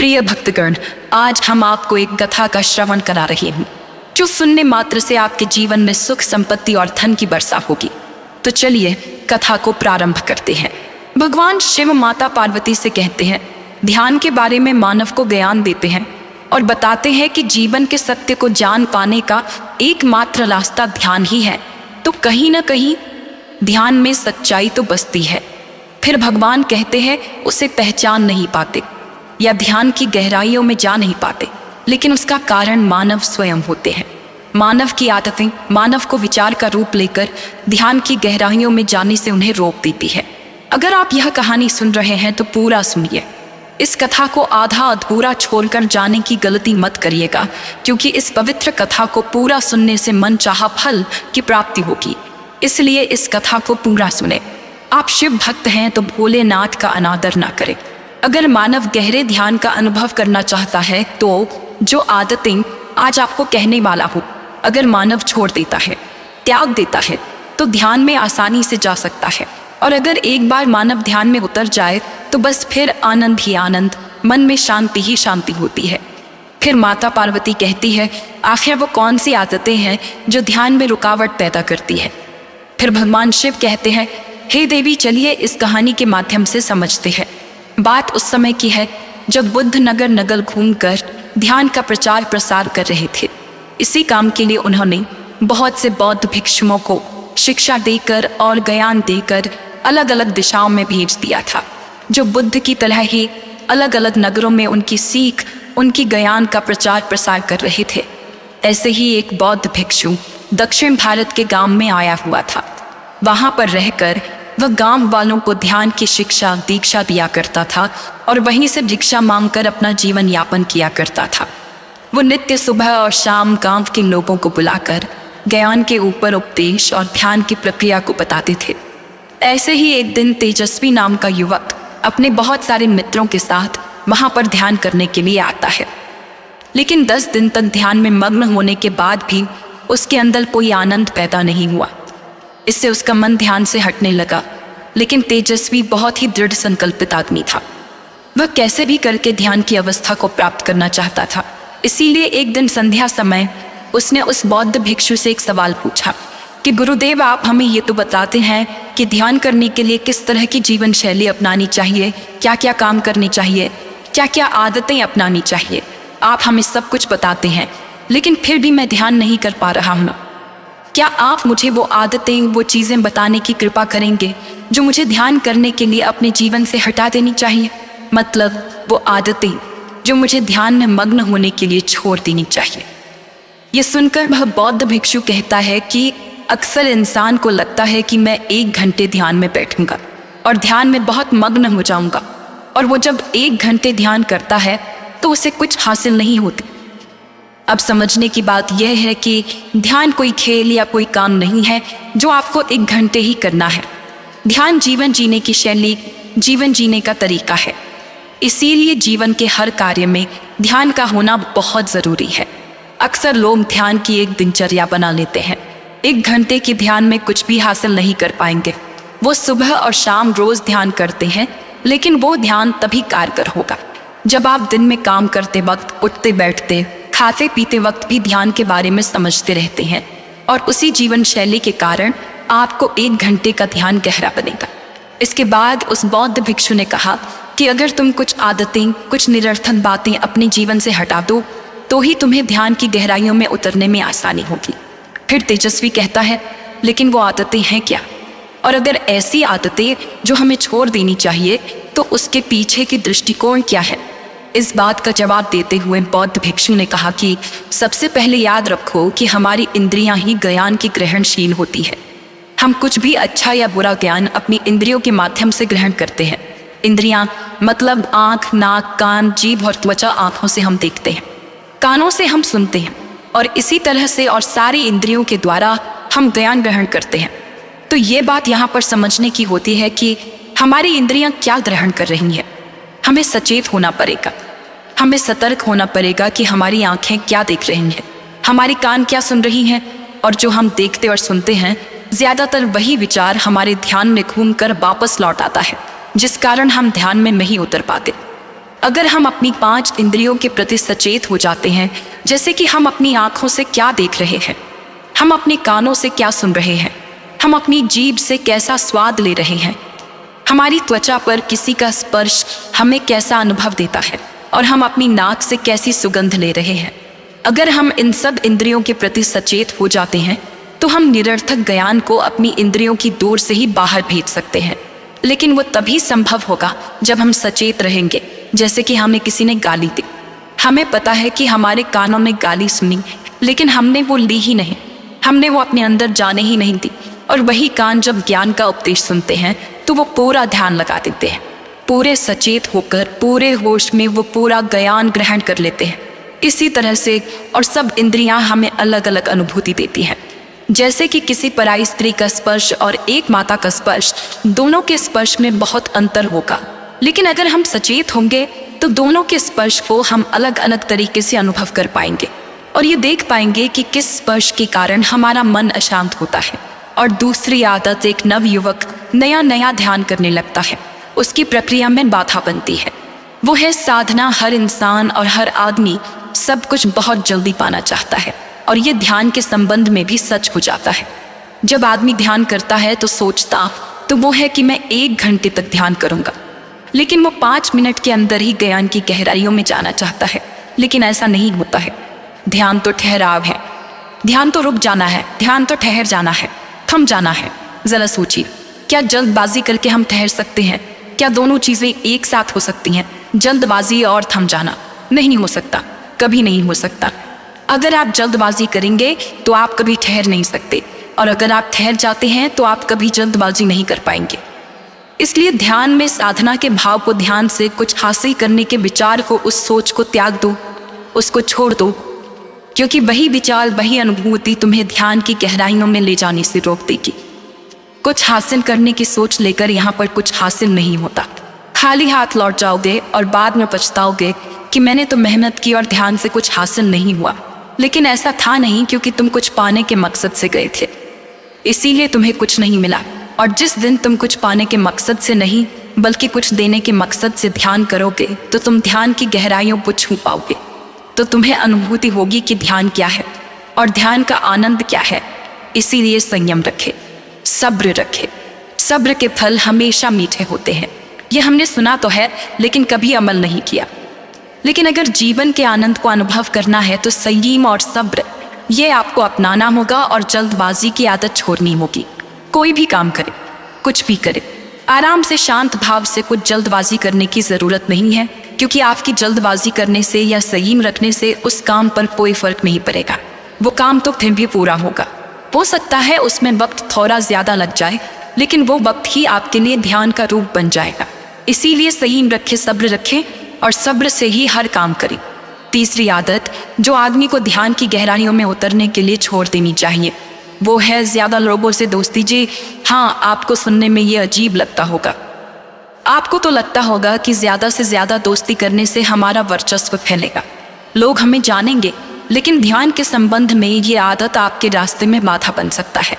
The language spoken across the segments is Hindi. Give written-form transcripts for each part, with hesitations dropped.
प्रिय भक्तगण, आज हम आपको एक कथा का श्रवण करा रहे हैं जो सुनने मात्र से आपके जीवन में सुख, संपत्ति और धन की वर्षा होगी। तो चलिए कथा को प्रारंभ करते हैं। भगवान शिव माता पार्वती से कहते हैं, ध्यान के बारे में मानव को ज्ञान देते हैं और बताते हैं कि जीवन के सत्य को जान पाने का एकमात्र रास्ता ध्यान ही है। तो कहीं ना कहीं ध्यान में सच्चाई तो बसती है। फिर भगवान कहते हैं उसे पहचान नहीं पाते या ध्यान की गहराइयों में जा नहीं पाते, लेकिन उसका कारण मानव स्वयं होते हैं। मानव की आदतें मानव को विचार का रूप लेकर ध्यान की गहराइयों में जाने से उन्हें रोक देती है। अगर आप यह कहानी सुन रहे हैं तो पूरा सुनिए। इस कथा को आधा अधूरा छोड़कर जाने की गलती मत करिएगा, क्योंकि इस पवित्र कथा को पूरा सुनने से मनचाहा फल की प्राप्ति होगी। इसलिए इस कथा को पूरा सुने। आप शिव भक्त हैं तो भोलेनाथ का अनादर ना करें। अगर मानव गहरे ध्यान का अनुभव करना चाहता है तो जो आदतें आज आपको कहने वाला हूँ, अगर मानव छोड़ देता है, त्याग देता है, तो ध्यान में आसानी से जा सकता है। और अगर एक बार मानव ध्यान में उतर जाए तो बस फिर आनंद ही आनंद, मन में शांति ही शांति होती है। फिर माता पार्वती कहती है, आखिर वो कौन सी आदतें हैं जो ध्यान में रुकावट पैदा करती है। फिर भगवान शिव कहते हैं, हे देवी, चलिए इस कहानी के माध्यम से समझते हैं। बात उस समय की है जब बुद्ध नगर नगर घूमकर ध्यान का प्रचार प्रसार कर रहे थे। इसी काम के लिए उन्होंने बहुत से बौद्ध भिक्षुओं को शिक्षा देकर और ज्ञान देकर अलग अलग दिशाओं में भेज दिया था, जो बुद्ध की तरह ही अलग अलग नगरों में उनकी सीख, उनकी ज्ञान का प्रचार प्रसार कर रहे थे। ऐसे ही एक बौद्ध भिक्षु दक्षिण भारत के गांव में आया हुआ था। वहां पर रहकर वह गांव वालों को ध्यान की शिक्षा दीक्षा दिया करता था और वहीं से भिक्षा मांगकर अपना जीवन यापन किया करता था। वो नित्य सुबह और शाम गांव के लोगों को बुलाकर ज्ञान के ऊपर उपदेश और ध्यान की प्रक्रिया को बताते थे। ऐसे ही एक दिन तेजस्वी नाम का युवक अपने बहुत सारे मित्रों के साथ वहां पर ध्यान करने के लिए आता है, लेकिन 10 दिन तक ध्यान में मग्न होने के बाद भी उसके अंदर कोई आनंद पैदा नहीं हुआ। इससे उसका मन ध्यान से हटने लगा। लेकिन तेजस्वी बहुत ही दृढ़ संकल्पित आदमी था। वह कैसे भी करके ध्यान की अवस्था को प्राप्त करना चाहता था। इसीलिए एक दिन संध्या समय उसने उस बौद्ध भिक्षु से एक सवाल पूछा कि गुरुदेव, आप हमें ये तो बताते हैं कि ध्यान करने के लिए किस तरह की जीवन शैली अपनानी चाहिए, क्या क्या काम करने चाहिए, क्या क्या आदतें अपनानी चाहिए। आप हमें सब कुछ बताते हैं, लेकिन फिर भी मैं ध्यान नहीं कर पा रहा हूँ। क्या आप मुझे वो आदतें, वो चीज़ें बताने की कृपा करेंगे जो मुझे ध्यान करने के लिए अपने जीवन से हटा देनी चाहिए? मतलब वो आदतें जो मुझे ध्यान में मग्न होने के लिए छोड़ देनी चाहिए। ये सुनकर वह बौद्ध भिक्षु कहता है कि अक्सर इंसान को लगता है कि मैं 1 घंटे ध्यान में बैठूंगा और ध्यान में बहुत मग्न हो जाऊंगा, और वो जब 1 घंटे ध्यान करता है तो उसे कुछ हासिल नहीं होती। अब समझने की बात यह है कि ध्यान कोई खेल या कोई काम नहीं है जो आपको 1 घंटे ही करना है। ध्यान जीवन जीने की शैली, जीवन जीने का तरीका है। इसीलिए जीवन के हर कार्य में ध्यान का होना बहुत ज़रूरी है। अक्सर लोग ध्यान की एक दिनचर्या बना लेते हैं। 1 घंटे के ध्यान में कुछ भी हासिल नहीं कर पाएंगे। वो सुबह और शाम रोज़ ध्यान करते हैं, लेकिन वो ध्यान तभी कारगर होगा जब आप दिन में काम करते वक्त, उठते बैठते, खाते पीते वक्त भी ध्यान के बारे में समझते रहते हैं। और उसी जीवन शैली के कारण आपको 1 घंटे का ध्यान गहरा बनेगा। इसके बाद उस बौद्ध भिक्षु ने कहा कि अगर तुम कुछ आदतें, कुछ निरर्थक बातें अपने जीवन से हटा दो तो ही तुम्हें ध्यान की गहराइयों में उतरने में आसानी होगी। फिर तेजस्वी कहता है, लेकिन वो आदतें हैं क्या? और अगर ऐसी आदतें जो हमें छोड़ देनी चाहिए तो उसके पीछे की दृष्टिकोण क्या है? इस बात का जवाब देते हुए बौद्ध भिक्षु ने कहा कि सबसे पहले याद रखो कि हमारी इंद्रियां ही ज्ञान की ग्रहणशील होती है। हम कुछ भी अच्छा या बुरा ज्ञान अपनी इंद्रियों के माध्यम से ग्रहण करते हैं। इंद्रियां मतलब आँख, नाक, कान, जीभ और त्वचा। आँखों से हम देखते हैं, कानों से हम सुनते हैं, और इसी तरह से और सारी इंद्रियों के द्वारा हम ज्ञान ग्रहण करते हैं। तो ये बात यहाँ पर समझने की होती है कि हमारी इंद्रियां क्या ग्रहण कर रही हैं। हमें सचेत होना पड़ेगा, हमें सतर्क होना पड़ेगा कि हमारी आंखें क्या देख रही हैं, हमारी कान क्या सुन रही हैं, और जो हम देखते और सुनते हैं ज़्यादातर वही विचार हमारे ध्यान में घूमकर वापस लौट आता है, जिस कारण हम ध्यान में नहीं उतर पाते। अगर हम अपनी 5 इंद्रियों के प्रति सचेत हो जाते हैं, जैसे कि हम अपनी आँखों से क्या देख रहे हैं, हम अपने कानों से क्या सुन रहे हैं, हम अपनी जीभ से कैसा स्वाद ले रहे हैं, हमारी त्वचा पर किसी का स्पर्श हमें कैसा अनुभव देता है, और हम अपनी नाक से कैसी सुगंध ले रहे हैं। अगर हम इन सब इंद्रियों के प्रति सचेत हो जाते हैं तो हम निरर्थक ज्ञान को अपनी इंद्रियों की दूर से ही बाहर भेज सकते हैं। लेकिन वो तभी संभव होगा जब हम सचेत रहेंगे। जैसे कि हमें किसी ने गाली दी, हमें पता है कि हमारे कानों में गाली सुनी, लेकिन हमने वो ली ही नहीं, हमने वो अपने अंदर जाने ही नहीं दी। और वही कान जब ज्ञान का उपदेश सुनते हैं तो वो पूरा ध्यान लगा देते हैं, पूरे सचेत होकर पूरे होश में वो पूरा ज्ञान ग्रहण कर लेते हैं। इसी तरह से और सब इंद्रियां हमें अलग अलग अनुभूति देती हैं। जैसे कि किसी पराई स्त्री का स्पर्श और एक माता का स्पर्श, दोनों के स्पर्श में बहुत अंतर होगा, लेकिन अगर हम सचेत होंगे तो दोनों के स्पर्श को हम अलग अलग तरीके से अनुभव कर पाएंगे और ये देख पाएंगे कि किस स्पर्श के कारण हमारा मन अशांत होता है। और दूसरी आदत, एक नव युवक नया नया ध्यान करने लगता है, उसकी प्रक्रिया में बाधा बनती है। वो है साधना। हर इंसान और हर आदमी सब कुछ बहुत जल्दी पाना चाहता है, और ये ध्यान के संबंध में भी सच हो जाता है। जब आदमी ध्यान करता है तो सोचता तो वो है कि मैं 1 घंटे तक ध्यान करूंगा, लेकिन वो 5 मिनट के अंदर ही ज्ञान की गहराइयों में जाना चाहता है। लेकिन ऐसा नहीं होता है। ध्यान तो ठहराव है, ध्यान तो रुक जाना है, ध्यान तो ठहर जाना है, थम जाना है। जरा सोचिए, क्या जल्दबाजी करके हम ठहर सकते हैं? क्या दोनों चीज़ें एक साथ हो सकती हैं? जल्दबाजी और थम जाना नहीं हो सकता, कभी नहीं हो सकता। अगर आप जल्दबाजी करेंगे तो आप कभी ठहर नहीं सकते, और अगर आप ठहर जाते हैं तो आप कभी जल्दबाजी नहीं कर पाएंगे। इसलिए ध्यान में साधना के भाव को, ध्यान से कुछ हासिल करने के विचार को, उस सोच को त्याग दो, उसको छोड़ दो, क्योंकि वही विचार, वही अनुभूति तुम्हें ध्यान की गहराइयों में ले जाने से रोक देगी। कुछ हासिल करने की सोच लेकर यहाँ पर कुछ हासिल नहीं होता। खाली हाथ लौट जाओगे और बाद में पछताओगे कि मैंने तो मेहनत की और ध्यान से कुछ हासिल नहीं हुआ। लेकिन ऐसा था नहीं, क्योंकि तुम कुछ पाने के मकसद से गए थे, इसीलिए तुम्हें कुछ नहीं मिला। और जिस दिन तुम कुछ पाने के मकसद से नहीं बल्कि कुछ देने के मकसद से ध्यान करोगे तो तुम ध्यान की गहराइयों को छू पाओगे। तो तुम्हें अनुभूति होगी कि ध्यान क्या है और ध्यान का आनंद क्या है। इसीलिए संयम रखे, सब्र रखे। सब्र के फल हमेशा मीठे होते हैं। ये हमने सुना तो है, लेकिन कभी अमल नहीं किया। लेकिन अगर जीवन के आनंद को अनुभव करना है तो संयम और सब्र ये आपको अपनाना होगा, और जल्दबाजी की आदत छोड़नी होगी। कोई भी काम करे, कुछ भी करे, आराम से, शांत भाव से। कुछ जल्दबाजी करने की ज़रूरत नहीं है, क्योंकि आपकी जल्दबाजी करने से या संयम रखने से उस काम पर कोई फर्क नहीं पड़ेगा। वो काम तो फिर भी पूरा होगा। हो सकता है उसमें वक्त थोड़ा ज़्यादा लग जाए, लेकिन वो वक्त ही आपके लिए ध्यान का रूप बन जाएगा। इसीलिए संयम रखें, सब्र रखें, और सब्र से ही हर काम करें। तीसरी आदत जो आदमी को ध्यान की गहराइयों में उतरने के लिए छोड़ देनी चाहिए, वो है ज़्यादा लोगों से दोस्ती। जी हाँ, आपको सुनने में ये अजीब लगता होगा। आपको तो लगता होगा कि ज़्यादा से ज़्यादा दोस्ती करने से हमारा वर्चस्व फैलेगा, लोग हमें जानेंगे। लेकिन ध्यान के संबंध में ये आदत आपके रास्ते में बाधा बन सकता है।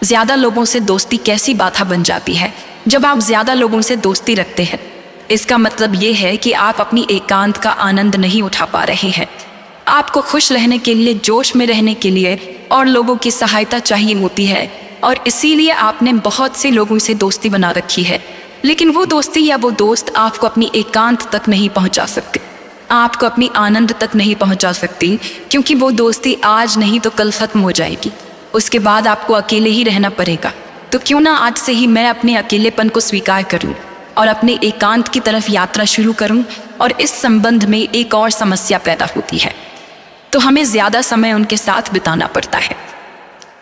ज़्यादा लोगों से दोस्ती कैसी बाधा बन जाती है? जब आप ज़्यादा लोगों से दोस्ती रखते हैं, इसका मतलब ये है कि आप अपनी एकांत का आनंद नहीं उठा पा रहे हैं। आपको खुश रहने के लिए, जोश में रहने के लिए और लोगों की सहायता चाहिए होती है, और इसीलिए आपने बहुत से लोगों से दोस्ती बना रखी है। लेकिन वो दोस्ती या वो दोस्त आपको अपनी एकांत तक नहीं पहुंचा सकते, आपको अपनी आनंद तक नहीं पहुंचा सकती, क्योंकि वो दोस्ती आज नहीं तो कल खत्म हो जाएगी। उसके बाद आपको अकेले ही रहना पड़ेगा। तो क्यों ना आज से ही मैं अपने अकेलेपन को स्वीकार करूं और अपने एकांत की तरफ यात्रा शुरू करूं। और इस संबंध में एक और समस्या पैदा होती है, तो हमें ज़्यादा समय उनके साथ बिताना पड़ता है।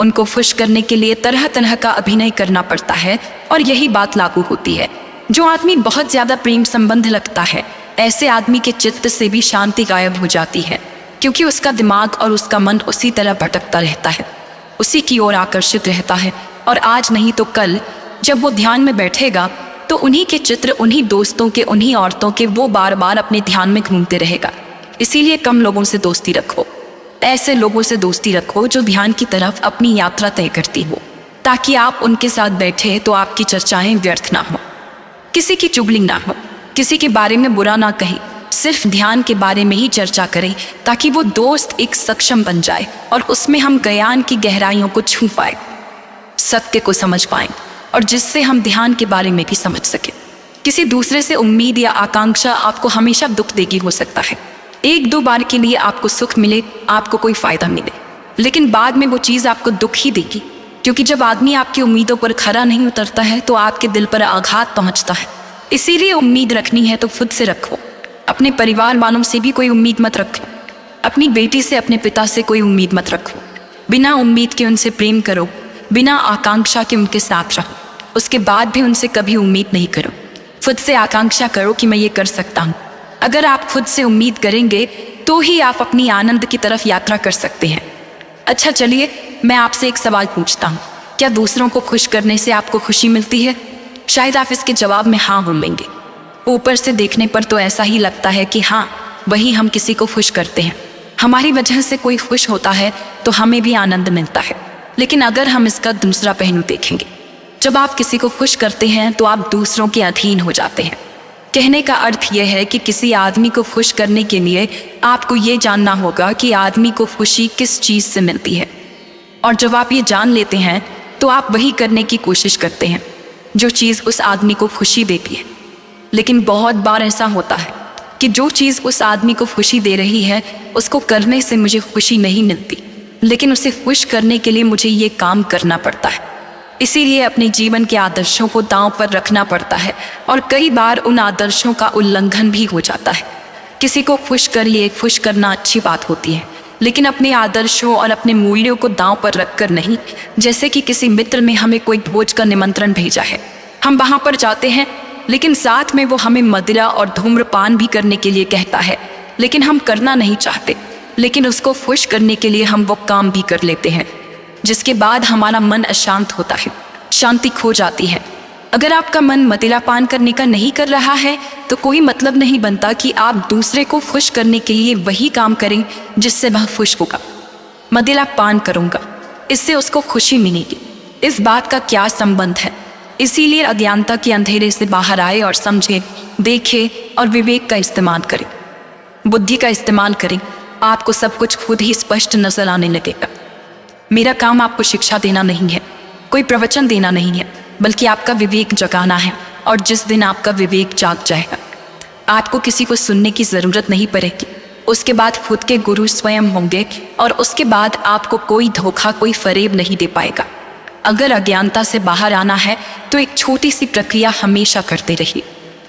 उनको खुश करने के लिए तरह तरह का अभिनय करना पड़ता है, और यही बात लागू होती है। जो आदमी बहुत ज़्यादा प्रेम संबंध लगता है, ऐसे आदमी के चित्त से भी शांति गायब हो जाती है, क्योंकि उसका दिमाग और उसका मन उसी तरह भटकता रहता है, उसी की ओर आकर्षित रहता है। और आज नहीं तो कल जब वो ध्यान में बैठेगा तो उन्हीं के चित्र, उन्हीं दोस्तों के, उन्हीं औरतों के वो बार बार अपने ध्यान में घूमते रहेगा। इसीलिए कम लोगों से दोस्ती रखो। ऐसे लोगों से दोस्ती रखो जो ध्यान की तरफ अपनी यात्रा तय करती हो, ताकि आप उनके साथ बैठे तो आपकी चर्चाएं व्यर्थ ना हो, किसी की चुगली ना हो, किसी के बारे में बुरा ना कहे, सिर्फ ध्यान के बारे में ही चर्चा करें ताकि वो दोस्त एक सक्षम बन जाए और उसमें हम ज्ञान की गहराइयों को छू पाए, सत्य को समझ पाएं और जिससे हम ध्यान के बारे में भी समझ सकें। किसी दूसरे से उम्मीद या आकांक्षा आपको हमेशा दुख देगी। हो सकता है एक दो बार के लिए आपको सुख मिले, आपको कोई फायदा मिले, लेकिन बाद में वो चीज़ आपको दुख ही देगी, क्योंकि जब आदमी आपकी उम्मीदों पर खरा नहीं उतरता है तो आपके दिल पर आघात पहुंचता है। इसीलिए उम्मीद रखनी है तो खुद से रखो, अपने परिवार वालों से भी कोई उम्मीद मत रखो। अपनी बेटी से, अपने पिता से कोई उम्मीद मत रखो। बिना उम्मीद के उनसे प्रेम करो, बिना आकांक्षा के उनके साथ रहो, उसके बाद भी उनसे कभी उम्मीद नहीं करो। खुद से आकांक्षा करो कि मैं ये कर सकता हूँ। अगर आप खुद से उम्मीद करेंगे तो ही आप अपनी आनंद की तरफ यात्रा कर सकते हैं। अच्छा चलिए, मैं आपसे एक सवाल पूछता हूँ, क्या दूसरों को खुश करने से आपको खुशी मिलती है? शायद आप इसके जवाब में हाँ बोलेंगे। ऊपर से देखने पर तो ऐसा ही लगता है कि हाँ, वही हम किसी को खुश करते हैं, हमारी वजह से कोई खुश होता है तो हमें भी आनंद मिलता है। लेकिन अगर हम इसका दूसरा पहलू देखेंगे, जब आप किसी को खुश करते हैं तो आप दूसरों के अधीन हो जाते हैं। कहने का अर्थ यह है कि किसी आदमी को खुश करने के लिए आपको ये जानना होगा कि आदमी को खुशी किस चीज़ से मिलती है, और जब आप ये जान लेते हैं तो आप वही करने की कोशिश करते हैं जो चीज़ उस आदमी को खुशी देती है। लेकिन बहुत बार ऐसा होता है कि जो चीज़ उस आदमी को खुशी दे रही है उसको करने से मुझे खुशी नहीं मिलती, लेकिन उसे खुश करने के लिए मुझे ये काम करना पड़ता है। इसीलिए अपने जीवन के आदर्शों को दांव पर रखना पड़ता है और कई बार उन आदर्शों का उल्लंघन भी हो जाता है। किसी को खुश करिए, खुश करना अच्छी बात होती है, लेकिन अपने आदर्शों और अपने मूल्यों को दांव पर रखकर नहीं। जैसे कि किसी मित्र ने हमें कोई भोज का निमंत्रण भेजा है, हम वहाँ पर जाते हैं, लेकिन साथ में वो हमें मदिरा और धूम्रपान भी करने के लिए कहता है, लेकिन हम करना नहीं चाहते, लेकिन उसको खुश करने के लिए हम वो काम भी कर लेते हैं, जिसके बाद हमारा मन अशांत होता है, शांति खो जाती है। अगर आपका मन मदिरा पान करने का नहीं कर रहा है तो कोई मतलब नहीं बनता कि आप दूसरे को खुश करने के लिए वही काम करें जिससे वह खुश होगा। मदिरा पान करूँगा, इससे उसको खुशी मिलेगी, इस बात का क्या संबंध है? इसीलिए अज्ञानता के अंधेरे से बाहर आए और समझें, देखें और विवेक का इस्तेमाल करें, बुद्धि का इस्तेमाल करें। आपको सब कुछ खुद ही स्पष्ट नजर आने लगेगा। मेरा काम आपको शिक्षा देना नहीं है, कोई प्रवचन देना नहीं है, बल्कि आपका विवेक जगाना है। और जिस दिन आपका विवेक जाग जाएगा, आपको किसी को सुनने की ज़रूरत नहीं पड़ेगी। उसके बाद खुद के गुरु स्वयं होंगे और उसके बाद आपको कोई धोखा, कोई फरेब नहीं दे पाएगा। अगर अज्ञानता से बाहर आना है तो एक छोटी सी प्रक्रिया हमेशा करते रहिए।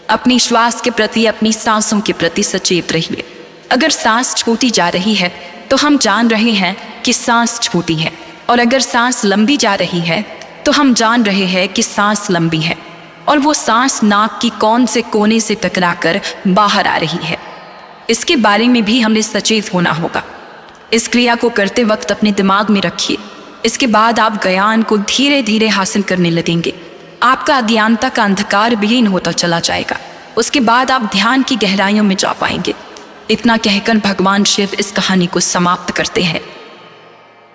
अपनी श्वास के प्रति, अपनी सांसों के प्रति सचेत रहिए। अगर सांस छूटी जा रही है तो हम जान रहे हैं कि सांस छूटी है, और अगर सांस लंबी जा रही है तो हम जान रहे हैं कि सांस लंबी है, और वो सांस नाक की कौन से कोने से टकराकर बाहर आ रही है। इसके बारे में भी हमें सचेत होना होगा। इस क्रिया को करते वक्त अपने दिमाग में रखिए। इसके बाद आप ज्ञान को धीरे धीरे हासिल करने लगेंगे। आपका अज्ञानता का अंधकार विलीन होता चला जाएगा। उसके बाद आप ध्यान की गहराइयों में जा पाएंगे। इतना कहकर भगवान शिव इस कहानी को समाप्त करते हैं।